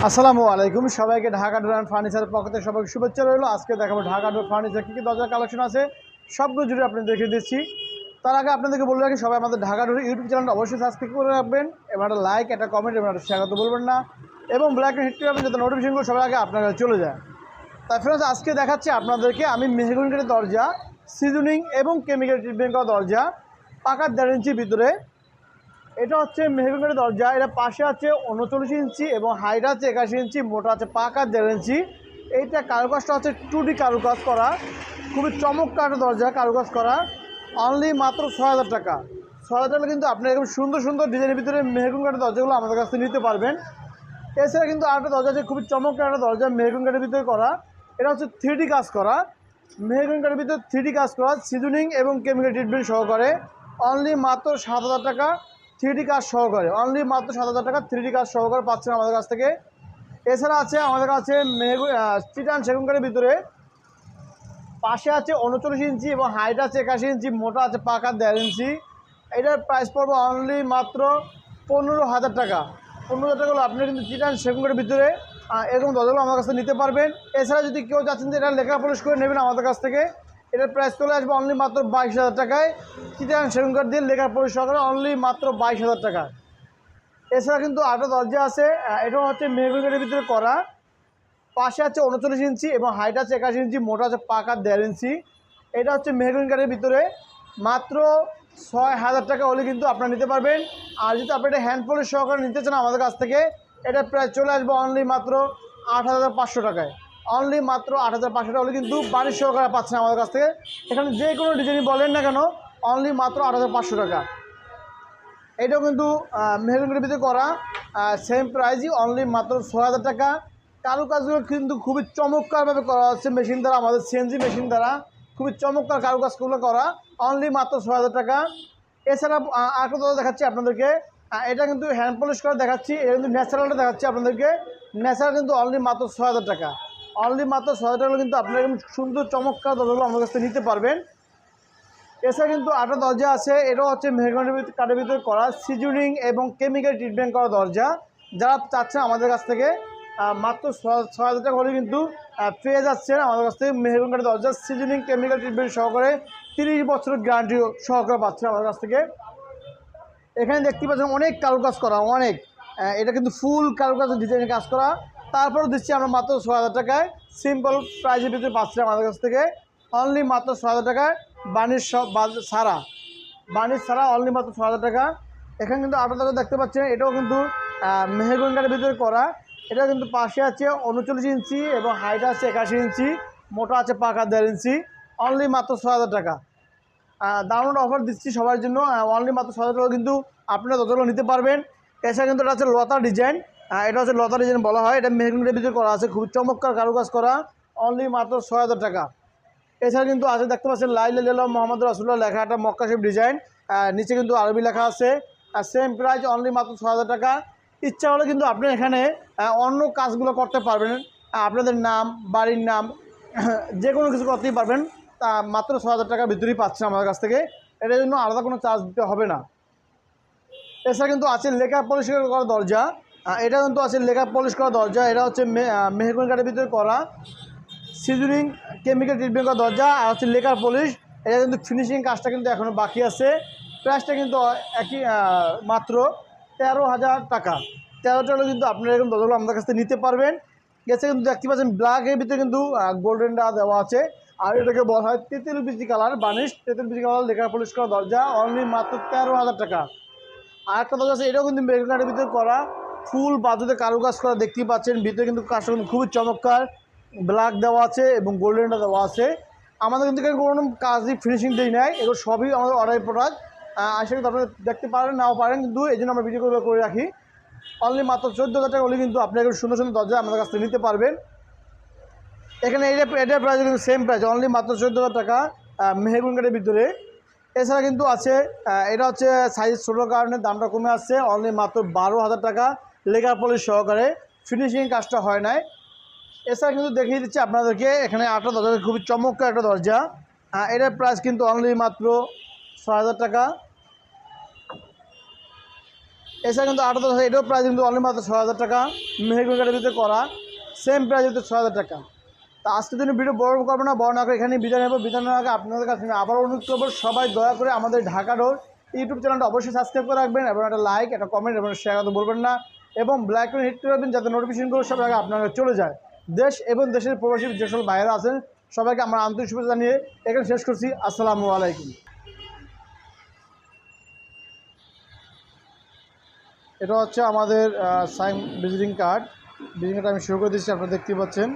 আসসালামু আলাইকুম সবাইকে ঢাকা ডোর অ্যান্ড ফার্নিচারের পক্ষ থেকে সবাইকে শুভেচ্ছা রইল। আজকে দেখাবো ঢাকা ডোর ফার্নিচার কী কী দরজার কালেকশন আছে সবগুলো জুড়ে আপনাদের দেখিয়ে দিচ্ছি। তার আগে আপনাদেরকে বলে রাখি সবাই আমাদের ঢাকা ডোর ইউটিউব চ্যানেলটা অবশ্যই সাবস্ক্রাইব করে রাখবেন এবং একটা লাইক একটা কমেন্ট এবং একটা শেয়ার করতে বলবেন না এবং ব্ল্যাক হিট করে রাখবেন যাতে নোটিফিকেশনগুলো সবার আগে আপনার কাছে চলে যায়। তাই ফ্রেন্ডস আজকে দেখাচ্ছি আপনাদেরকে আমি মেহগনি কাঠের দরজা, সিজনিং এবং কেমিক্যাল ট্রিটমেন্ট করা দরজা, পাকার 1.5 ইঞ্চির ভিতরে। এটা হচ্ছে মেহগনি কাঠের দরজা। এটা পাশে আছে 39 ইঞ্চি এবং হাইট আছে 81 ইঞ্চি, মোটা আছে পাকা 1.5 ইঞ্চি। এইটা কারুকাজটা হচ্ছে 2D কারুকাজ করা, খুবই চমৎকার দরজা কারুকাজ করা। অনলি মাত্র 6,000 টাকা। 6,000 টাকা কিন্তু আপনি এরকম সুন্দর সুন্দর ডিজাইনের ভিতরে মেহগনি কাঠের দরজাগুলো আমাদের কাছ থেকে নিতে পারবেন। এছাড়া কিন্তু আরেকটা দরজা আছে খুবই চমৎকার একটা দরজা মেহগনি কাঠের ভিতরে করা। এটা হচ্ছে 3D কাজ করা, মেহগনি কাঠের ভিতরে 3D কাজ করা, সিজনিং এবং কেমিক্যাল ট্রিটমেন্ট সহকারে। অনলি মাত্র 7,000 টাকা 3D কাজ সহকারে। অনলি মাত্র 7,000 টাকা 3D কাজ সহকারে পাচ্ছেন আমাদের কাছ থেকে। এছাড়া আছে আমাদের কাছে চিটান সেগুন কাঠের ভিতরে, পাশে আছে 39 ইঞ্চি এবং হাইট আছে 81 ইঞ্চি, মোটা আছে পাকা 1.5 ইঞ্চি। এটার প্রাইস পড়বে অনলি মাত্র 15,000 টাকা। 15,000 টাকা হলো আপনি কিন্তু চিটান সেগুন কাঠের ভিতরে এরকম দরজাগুলো আমার কাছ থেকে নিতে পারবেন। এছাড়া যদি কেউ চাচ্ছেন যে এটা লেখা পলিশ করে নেবেন আমাদের কাছ থেকে, এটার প্রাইস চলে আসবে অনলি মাত্র 22,000 টাকায়। চিটান সেগুন কাঠ দিয়ে লেখা পলিশ সহকারে অনলি মাত্র 22,000 টাকা। এছাড়া কিন্তু আরেকটা দরজা আছে, এটাও হচ্ছে মেহগনি কাঠের ভিতরে করা, পাশে আছে 39 ইঞ্চি এবং হাইট আছে 81 ইঞ্চি, মোটা আছে পাকা 1.5 ইঞ্চি। এটা হচ্ছে মেহগনি কাঠের ভিতরে মাত্র 6,000 টাকা হলে কিন্তু আপনারা নিতে পারবেন। আর যদি আপনি এটা হ্যান্ড পলিশ সহকারে নিতে চান আমাদের কাছ থেকে, এটা প্রায় চলে আসবে অনলি মাত্র 8,500 টাকায়। অনলি মাত্র 8,500 টাকা হলে কিন্তু বাড়ির সহকারে পাচ্ছেন আমাদের কাছ থেকে। এখানে যে কোনো ডিজাইন বলেন না কেন অনলি মাত্র 8,500 টাকা। এটাও কিন্তু মেহগনি কাঠের ভিতরে করা, সেম প্রাইসই অনলি মাত্র 6,000 টাকা। কারুকাজগুলো কিন্তু খুবই চমৎকারভাবে করা হচ্ছে মেশিন দ্বারা, আমাদের সিএনজি মেশিন দ্বারা খুবই চমৎকার কারুকাজগুলো করা, অনলি মাত্র 6,000 টাকা। এছাড়া আরেকটা দরজা দেখাচ্ছি আপনাদেরকে, এটা কিন্তু হ্যান্ড পলিশ করে দেখাচ্ছি, এটা কিন্তু ন্যাচারালটা দেখাচ্ছি আপনাদেরকে। ন্যাচারাল কিন্তু অনলি মাত্র 6,000 টাকা। অনলি মাত্র 6,000 টাকা কিন্তু আপনারা এরকম সুন্দর চমৎকার দরজাগুলো আমাদের কাছ থেকে নিতে পারবেন। এছাড়া কিন্তু আরেকটা দরজা আছে, এটাও হচ্ছে মেহগনি কাঠের ভিতরে করা, সিজনিং এবং কেমিক্যাল ট্রিটমেন্ট করা দরজা। যারা চাচ্ছেন আমাদের কাছ থেকে মাত্র 6,000 টাকা হলে কিন্তু পেয়ে যাচ্ছেন আমাদের কাছ থেকে মেহগনি কাঠের দরজা, সিজনিং কেমিক্যাল ট্রিটমেন্ট সহকারে 30 বছরের গ্যারান্টি সহকারে পাচ্ছেন আমাদের কাছ থেকে। এখানে দেখতে পাচ্ছেন অনেক কারুকাজ করা, অনেক, এটা কিন্তু ফুল কারুকাজ ডিজাইনের কাজ করা। তারপরেও দিচ্ছি আমরা মাত্র 6,000 টাকায়, সিম্পল প্রাইসের ভিতরে পাচ্ছি আমাদের কাছ থেকে অনলি মাত্র 6,000 টাকায়। বার্নিশ ছাড়া, বার্নিশ ছাড়া অনলি মাত্র 6,000 টাকা। এখানে কিন্তু আরেকটা দরজা দেখতে পাচ্ছেন, এটাও কিন্তু মেহগনি কাঠের ভিতরে করা। এটা কিন্তু পাশে আছে 39 ইঞ্চি এবং হাইট আছে 81 ইঞ্চি, মোটা আছে পাকা 1.5 ইঞ্চি। অনলি মাত্র 6,000 টাকা। দারুণ অফার দিচ্ছি সবার জন্য, অনলি মাত্র 6,000 টাকা কিন্তু আপনারা দরজাগুলো নিতে পারবেন। এছাড়া কিন্তু এটা হচ্ছে লতা ডিজাইন, এটা হচ্ছে লতা ডিজাইন বলা হয়, এটা মেহগনি কাঠের ভিতরে করা আছে, খুব চমৎকার কারুকাজ করা, অনলি মাত্র 6,000 টাকা। এছাড়া কিন্তু আছে দেখতে পাচ্ছেন লা ইলাহা ইল্লাল্লাহ মুহাম্মাদুর রাসূলুল্লাহ লেখা একটা মক্কা শরীফ ডিজাইন, নিচে কিন্তু আরবি লেখা আছে। আর সেম প্রাইস অনলি মাত্র 6,000 টাকা। ইচ্ছা হলে কিন্তু আপনি এখানে অন্য কাজগুলো করতে পারবেন, আপনাদের নাম, বাড়ির নাম, যে কোনো কিছু করতেই পারবেন। তা মাত্র 6,000 টাকার ভিতরেই পাচ্ছেন আমাদের কাছ থেকে, এটার জন্য আলাদা কোনো চার্জ দিতে হবে না। এছাড়া কিন্তু আছে লেখা পলিশ করা দরজা, এটা কিন্তু আছে লেখা পলিশ করা দরজা, এটা হচ্ছে মেহগনি কাঠের ভিতরে করা, সিজনিং কেমিক্যাল ট্রিটমেন্ট করা দরজা, আর হচ্ছে লেকার পলিশ। এটা কিন্তু ফিনিশিং কাজটা কিন্তু এখনও বাকি আছে। প্রাইসটা কিন্তু একই, মাত্র 13,000 টাকা। 13 টাকা কিন্তু আপনারা এরকম দরজাগুলো আমাদের কাছ থেকে নিতে পারবেন। গেছে কিন্তু দেখতে পাচ্ছেন ব্ল্যাকের ভিতরে কিন্তু গোল্ডেনটা দেওয়া আছে, আর এটাকে বলা হয় তেঁতুল বিচি কালার বার্নিশ, তেঁতুল বিচি কালার লেকার পলিশ করা দরজা, অনলি মাত্র 13,000 টাকা। আর একটা দরজা আছে, এটাও কিন্তু মেহগনি কাঠের ভিতরে করা, ফুল বাজুতে কারুকাজ করা দেখতেই পাচ্ছেন, ভিতরে কিন্তু কাজটা কিন্তু খুবই চমৎকার, ব্ল্যাক দেওয়া আছে এবং গোল্ডেনটা দেওয়া আছে। আমাদের কিন্তু কোনো কাজই ফিনিশিং দেই নাই, এগুলো সবই আমাদের অর্ডার প্রোডাক্ট। আশা করি আপনারা দেখতে পারেন নাও পারেন, কিন্তু এই জন্য আমরা ভিডিও করে রাখি। অনলি মাত্র 14,000 টাকা হলে কিন্তু আপনি একটু সুন্দর সুন্দর দরজা আমাদের কাছ থেকে নিতে পারবেন। এখানে এটার প্রাইস কিন্তু সেম প্রাইস, অনলি মাত্র 14,000 টাকা মেহগনি কাঠের ভিতরে। এছাড়া কিন্তু আছে, এটা হচ্ছে সাইজ ছোটোর কারণে দামটা কমে আসছে, অনলি মাত্র 12,000 টাকা লেকার পলিশ সহকারে, ফিনিশিং কাজটা হয় নাই। এছাড়া কিন্তু দেখিয়ে দিচ্ছি আপনাদেরকে এখানে আটটা দরজা, খুবই চমৎকার একটা দরজা, এটার প্রাইস কিন্তু অনলি মাত্র 6,000 টাকা। এছাড়া কিন্তু 8 আছে, এটাও প্রাইস কিন্তু অনলি মাত্র 6,000 টাকা। মেহগনি কাঠের ভিতরে করা সেম প্রাইস কিন্তু 6,000 টাকা। তা আজকের জন্য ভিডিও বড় করবো না, বড় না করে এখানেই বিদায় নেবো। বিদায় নেওয়ার আগে আপনাদের কাছে আমি আবার অনুরোধ করবো, সবাই দয়া করে আমাদের ঢাকা ডোর ইউটিউব চ্যানেলটা অবশ্যই সাবস্ক্রাইব করে রাখবেন এবং একটা লাইক, একটা কমেন্ট এবং শেয়ার করতে বলবেন না, এবং ব্ল্যাক করে হিট করে রাখবেন যাতে নোটিফিকেশনগুলো সব আগে আপনার চলে যায়। দেশ এবং দেশের প্রবাসী যে সকল বাইরে আছেন সবাইকে আমার আন্তরিক শুভেচ্ছা জানিয়ে এখানে শেষ করছি। আসসালামু আলাইকুম। এটা হচ্ছে আমাদের sign visiting card. Visiting card আমি শুরু করে দিচ্ছি, আপনারা দেখতেই পাচ্ছেন।